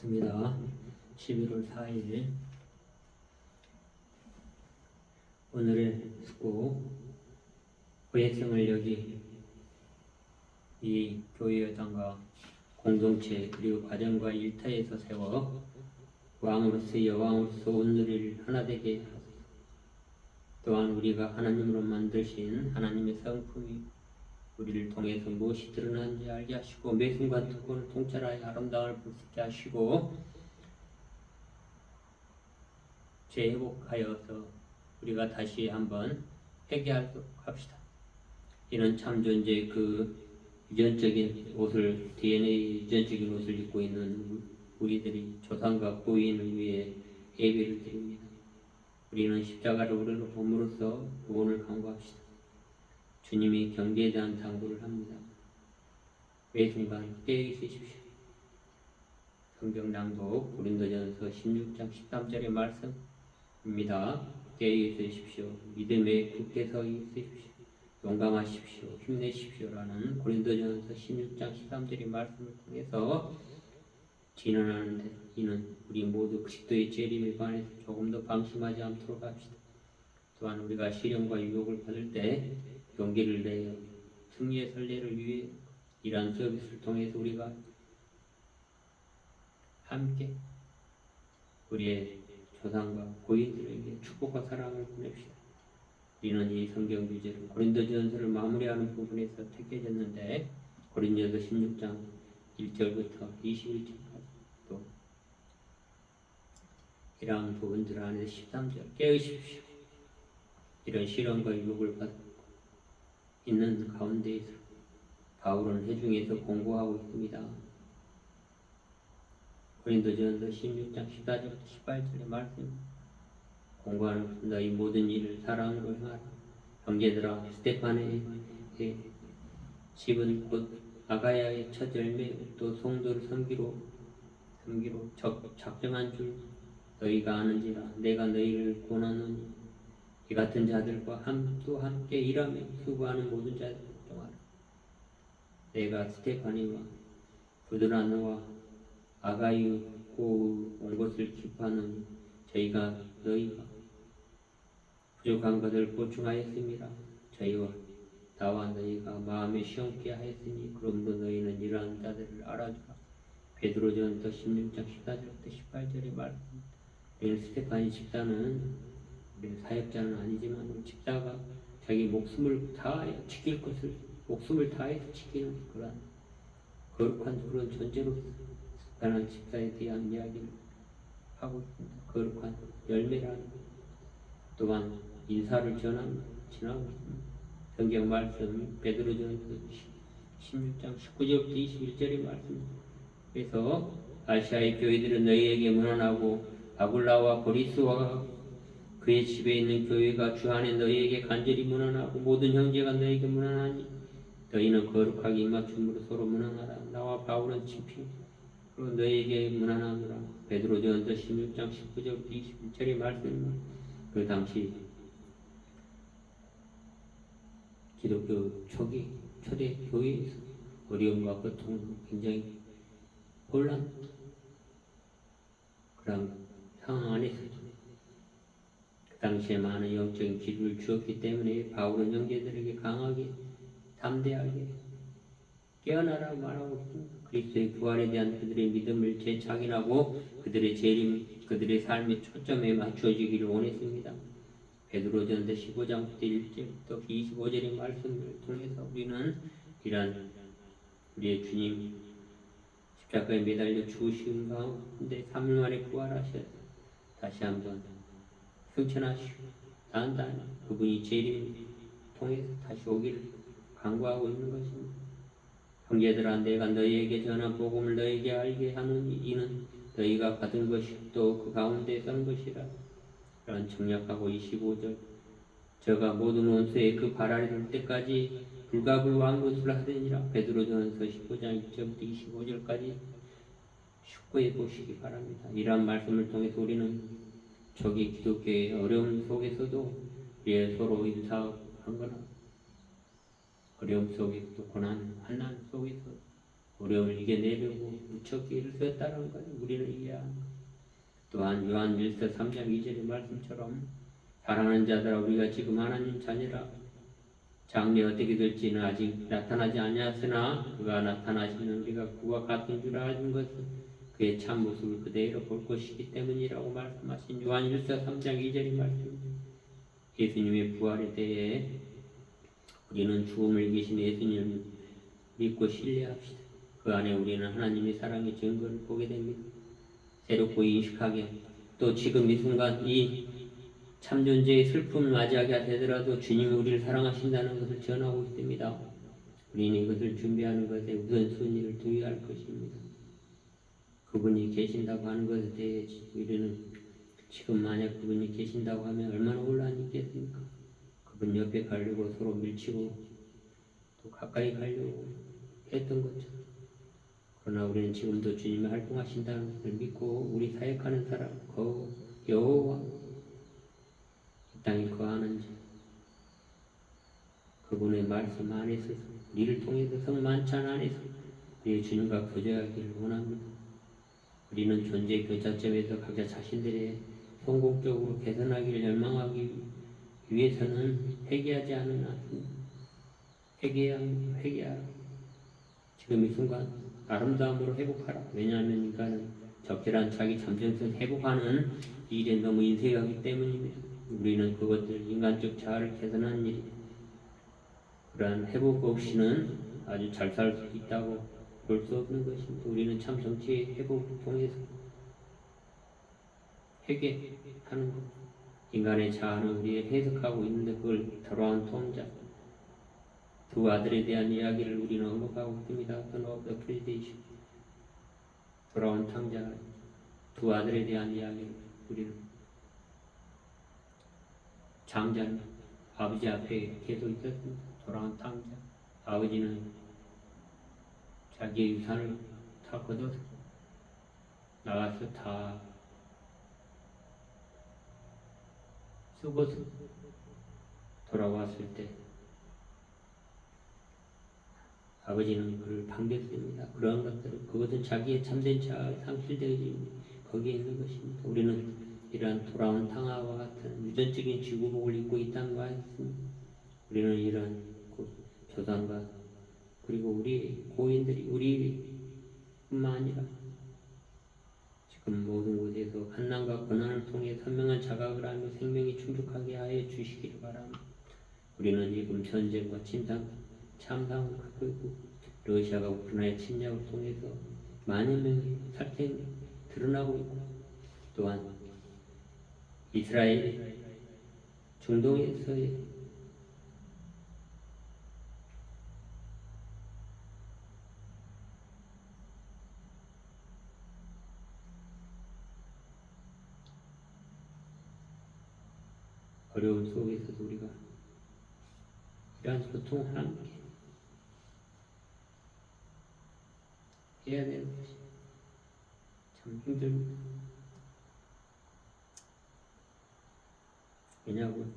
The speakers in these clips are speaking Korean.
반갑습니다. 11월 4일 오늘의 숙고 고해성을 여기 이 교회 여장과 공동체 그리고 가정과 일터에서 세워 왕으로서 여왕으로서 오늘을 하나 되게 하소서. 또한 우리가 하나님으로 만드신 하나님의 성품이 우리를 통해서 무엇이 드러나는지 알게 하시고 매 순간 특권을 통찰하여 아름다움을 볼 수 있게 하시고 재회복하여서 우리가 다시 한번 회개하도록 합시다. 이는 참 존재의 그 유전적인 옷을 DNA 유전적인 옷을 입고 있는 우리들이 조상과 고인을 위해 예배를 드립니다. 우리는 십자가를 우리로 봄으로써 구원을 강구합시다. 주님이 경계에 대한 당부를 합니다. 매 순간 깨어있으십시오. 성경 낭독 고린도전서 16장 13절의 말씀입니다. 깨어있으십시오. 믿음에 굳게 서 있으십시오. 용감하십시오. 힘내십시오라는 고린도전서 16장 13절의 말씀을 통해서 진언하는데 이는 우리 모두 그리스도의 재림에 관해서 조금 더 방심하지 않도록 합시다. 또한 우리가 시련과 유혹을 받을 때 용기를 내어 승리의 설례를 위해 이러한 서비스를 통해서 우리가 함께 우리의 조상과 고인들에게 축복과 사랑을 보냅시다. 우리는 이 성경 주제를 고린도전서를 마무리하는 부분에서 택해졌는데 고린도전서 16장 1절부터 21절까지 또 이러한 부분들 안에서 13절 깨우십시오. 이런 시련과 유혹을 받고 있는 가운데에서 바울은 회중에서 공부하고 있습니다. 고린도전서 16장 14절 18절의 말씀 공부하는 너희 모든 일을 사랑으로 행하라. 형제들아 스데파네의 집은 곧 아가야의 첫 열매 또 성도를 섬기로 작정한 줄 너희가 아는지라. 내가 너희를 권하노니 이 같은 자들과 또 함께 일하며 수고하는 모든 자들 걱정하라. 내가 스테파니와 부드라노와 아가유 온 것을 기뻐하노니 너희가 부족한 것을 보충하였음이라. 저희와 나와 너희가 마음에 시험케 하였으니 그러므로 너희는 이러한 자들을 알아주라. 베드로전서 16장 14절부터 18절의 말씀입니다. 우리는 스테파니 집사는 우리 사역자는 아니지만 우리 집사가 자기 목숨을 다하여 지킬 것을 목숨을 다해서 지키는 그런 거룩한 그런 존재로서 스테파니 집사에 대한 이야기를 하고 있습니다. 거룩한 열매라는 또한 인사를 지나고 있습니다. 성경 말씀 베드로전서 16장 19절부터 21절의 말씀입니다. 그래서 아시아의 교회들은 너희에게 문안하고 아굴라와 고리스와 그의 집에 있는 교회가 주 안에 너희에게 간절히 문안하고 모든 형제가 너희에게 문안하니 너희는 거룩하게 입맞춤으로 서로 문안하라. 나와 바울은 친필로 너희에게 문안하노라. 베드로전서 16장 19절부터 21절의 말씀입니다. 그 당시 기독교 초대 교회에서 어려움과 고통으로 굉장히 혼란 그런 상황 안에서 그 당시에 많은 영적인 기류를 주었기 때문에 바울은 형제들에게 강하게 담대하게 깨어나라고 말하고 있습니다. 그리스도의 부활에 대한 그들의 믿음을 재확인하고 그들의 재림, 그들의 삶의 초점에 맞춰지기를 원했습니다. 베드로전서 15장부터 1절부터 25절의 말씀을 통해서 우리는 이러한 우리의 주님 십자가에 매달려 죽으신 가운데 3일 만에 부활하셔서 다시 한번 승천하시고 단단히 그분이 재림 통해서 다시 오기를 간구하고 있는 것입니다. 형제들아 내가 너희에게 전한 복음을 너희에게 알게 하노니 이는 너희가 받은 것이 또 그 가운데 선 것이라. 라는 정략하고 25절 저가 모든 원수의 그 발알이 될 때까지 불가불왕노수를 하더니라. 베드로전서 15장 1절부터 25절까지 숙고해 보시기 바랍니다. 이러한 말씀을 통해서 우리는 저기 기독교의 어려움 속에서도 서로 인사한 거나 어려움 속에서도 고난, 환난 속에서 어려움을 이겨내려고 무척 애를 썼다는 것을 우리는 이해하는 것. 또한 요한 1서 3장 2절의 말씀처럼 사랑하는 자들아 우리가 지금 하나님 자녀라 장래 어떻게 될지는 아직 나타나지 아니하으나 그가 나타나시면 우리가 그와 같은 줄 아는 것은 그의 참모습을 그대로 볼 것이기 때문이라고 말씀하신 요한 1서 3장 2절의 말씀입니다. 예수님의 부활에 대해 우리는 죽음을 이기신 예수님을 믿고 신뢰합시다. 그 안에 우리는 하나님의 사랑의 증거를 보게 됩니다. 새롭고 인식하게 또 지금 이 순간 이 참존재의 슬픔을 맞이하게 되더라도 주님이 우리를 사랑하신다는 것을 전하고 있습니다. 우리는 이것을 준비하는 것에 우선순위를 두어야 할 것입니다. 그분이 계신다고 하는 것에 대해 우리는 지금 만약 그분이 계신다고 하면 얼마나 혼란이 있겠습니까? 그분 옆에 가려고 서로 밀치고 또 가까이 가려고 했던 것처럼 그러나 우리는 지금도 주님이 활동하신다는 것을 믿고 우리 사역하는 사람 여호와 이 땅에 거하는 자 그분의 말씀 안에서 우리를 통해서 성만찬 안에서 우리의 주님과 교제하기를 원합니다. 우리는 존재 교차점에서 각자 자신들의 성공적으로 개선하기를 열망하기 위해서는 회개하지 않은 회개하라. 지금 이 순간 아름다움으로 회복하라. 왜냐하면 인간은 적절한 자기 잠정성 회복하는 일에 너무 인색하기 때문입니다. 우리는 그것들 인간적 자아를 개선하는 일이 그러한 회복 없이는 아주 잘 살 수 있다고 볼 수 없는 것입니다. 우리는 참 정치의 회복을 통해서 회개하는 것 인간의 자아는 우리의 해석하고 있는데 그걸 돌아온 통자 두 아들에 대한 이야기를 우리는 언급하고 있습니다. Son of the Predation 돌아온 탕자 두 아들에 대한 이야기를 우리는 장자는 아버지 앞에 계속 있었습니다. 돌아온 탕자 아버지는 자기의 유산을 다 걷어서 나가서 다 쓰고서 돌아왔을 때 아버지는 그를 반겼습니다. 그러한 것들은 그것은 자기의 참된 자아가 상실되어진 거기에 있는 것입니다. 우리는 이러한 돌아온 탕아와 같은 유전적인 지구복을 입고 있다는 거 아닙니까? 우리는 이러한 조상과 그리고 우리 고인들이 우리뿐만 아니라 지금 모든 곳에서 환난과 고난을 통해 선명한 자각을 하며 생명이 충족하게 하여 주시기를 바랍니다. 우리는 지금 전쟁과 참상 그리고 러시아가 우크라이나의 침략을 통해서 많은 명의 살생이 드러나고 있고 또한 이스라엘 중동에서의 어려운 속에서도 우리가 이러한 고통을 함께 해야 되는 것이 참 힘듭니다. 왜냐하면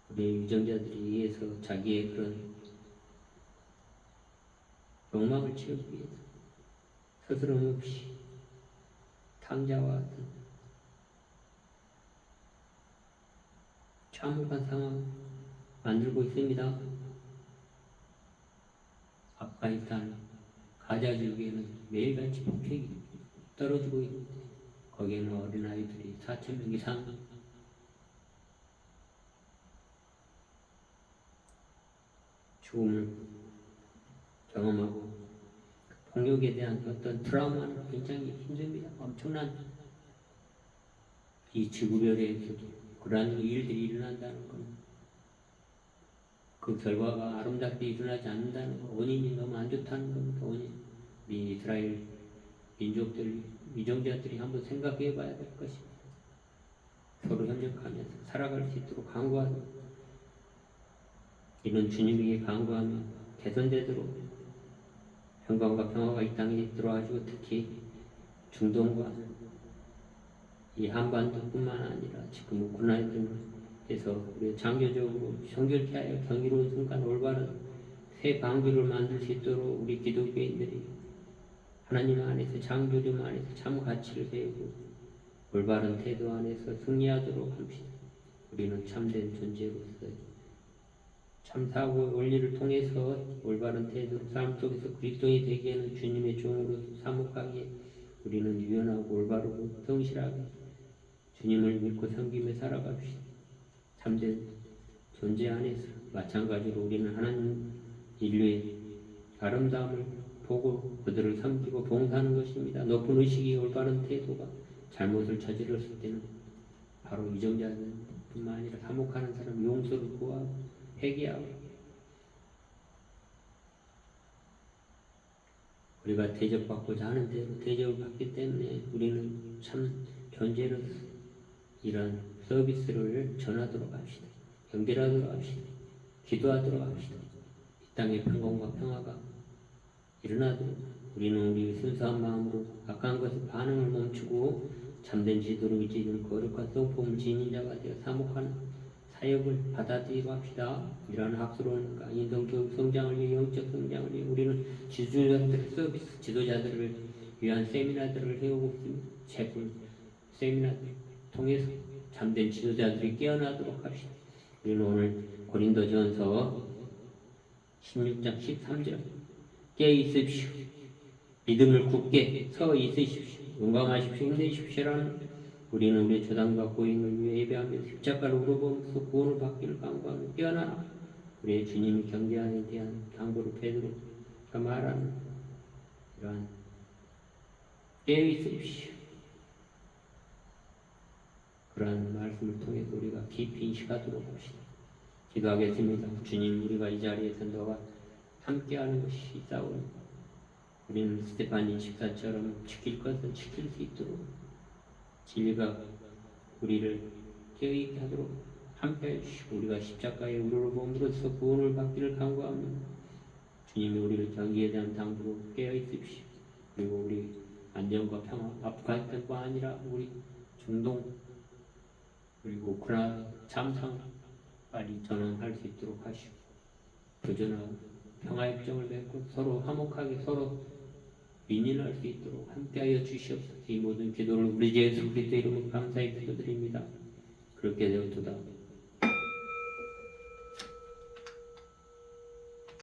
우리 유정자들이 의해서 자기의 그런 욕망을 채우기 위해서 스스럼 없이 탕자와 같은 참혹한 상황을 만들고 있습니다. 아프가니스탄 가자 지역에는 매일같이 폭격이 떨어지고 있는데 거기에는 어린아이들이 4,000명 이상 죽음을 경험하고 폭력에 대한 어떤 트라우마는 굉장히 힘듭니다. 엄청난 이 지구별에서도 그러한 일들이 일어난다는 것, 그 결과가 아름답게 일어나지 않는다는 것, 원인이 너무 안 좋다는 겁니다. 원인. 우리 이스라엘 민족들, 위정자들이 한번 생각해 봐야 될 것입니다. 서로 협력하면서 살아갈 수 있도록 강구하는 이런 주님에게 강구하며 개선되도록 평강과 평화가 이 땅에 들어와주고 특히 중동과 이 한반도뿐만 아니라 지금 우크라이나에서 우리 장교적으로 성결케 하여 경이로운 순간 올바른 새 방주를 만들 수 있도록 우리 기독교인들이 하나님 안에서 장조림 안에서 참 가치를 배우고 올바른 태도 안에서 승리하도록 합시다. 우리는 참된 존재로서 참 사고 원리를 통해서 올바른 태도로 삶 속에서 그리스도인이 되기에는 주님의 종으로 사목하기에 우리는 유연하고 올바르고 성실하게 주님을 믿고 섬기며 살아갑시다. 참된 존재 안에서 마찬가지로 우리는 하나님 인류의 아름다움을 보고 그들을 섬기고 봉사하는 것입니다. 높은 의식이 올바른 태도가 잘못을 저질렀을 때는 바로 이정자뿐만 아니라 사목하는 사람 용서를 구하고 회개하고 우리가 대접받고자 하는 대로 대접을 받기 때문에 우리는 참 존재로서 이런 서비스를 전하도록 합시다. 경배하도록 합시다. 기도하도록 합시다. 이 땅의 평강과 평화가 일어나도록 우리는 우리의 순수한 마음으로 악한 것에 반응을 멈추고 참된 지도를 의지는 거룩한 성품을 지닌 자가 되어 사목하는 사역을 받아들이고 합시다. 이러한 학술원과 인성교육 성장을 위해 영적 성장을 위해 우리는 지도자들의 서비스, 지도자들을 위한 세미나들을 해오고 있습니다. 제품 세미나를 통해서 참된 지도자들이 깨어나도록 합시다. 우리는 오늘 고린도전서 16장 13절 깨어 있으십시오. 믿음을 굳게 서 있으십시오. 용감하십시오. 힘내십시오라는 우리는 우리의 조상과 고인을 위해 예배하며 십자가를 우러보면서 구원을 받기를 간구하며 깨어나라. 우리의 주님이 경계하는 대한 당부를 베드로가 말하는 이러한 깨어 있으십시오. 그러한 말씀을 통해서 우리가 깊이 인식하도록 합시다. 기도하겠습니다. 주님, 우리가 이 자리에서 너와 함께하는 것이 있사오니 우리는 스테파니 집사처럼 지킬 것은 지킬 수 있도록 진리가 우리를 깨어있게 하도록 함께해 주시고 우리가 십자가에 우러러 몸으로써 구원을 받기를 간구하며 주님이 우리를 정의에 대한 당부로 깨어있으십시오. 그리고 우리 안전과 평화, 아프가니스탄뿐 아니라 우리 중동 그리고 우크라이나 참상 빨리 전환할 수 있도록 하시고 교전하고 평화협정을 맺고 서로 화목하게 서로 윈윈할 수 있도록 함께하여 주시옵소서. 이 모든 기도를 우리 주 예수 그리스도 이름으로 감사히 기도드립니다. 그렇게 되었도다.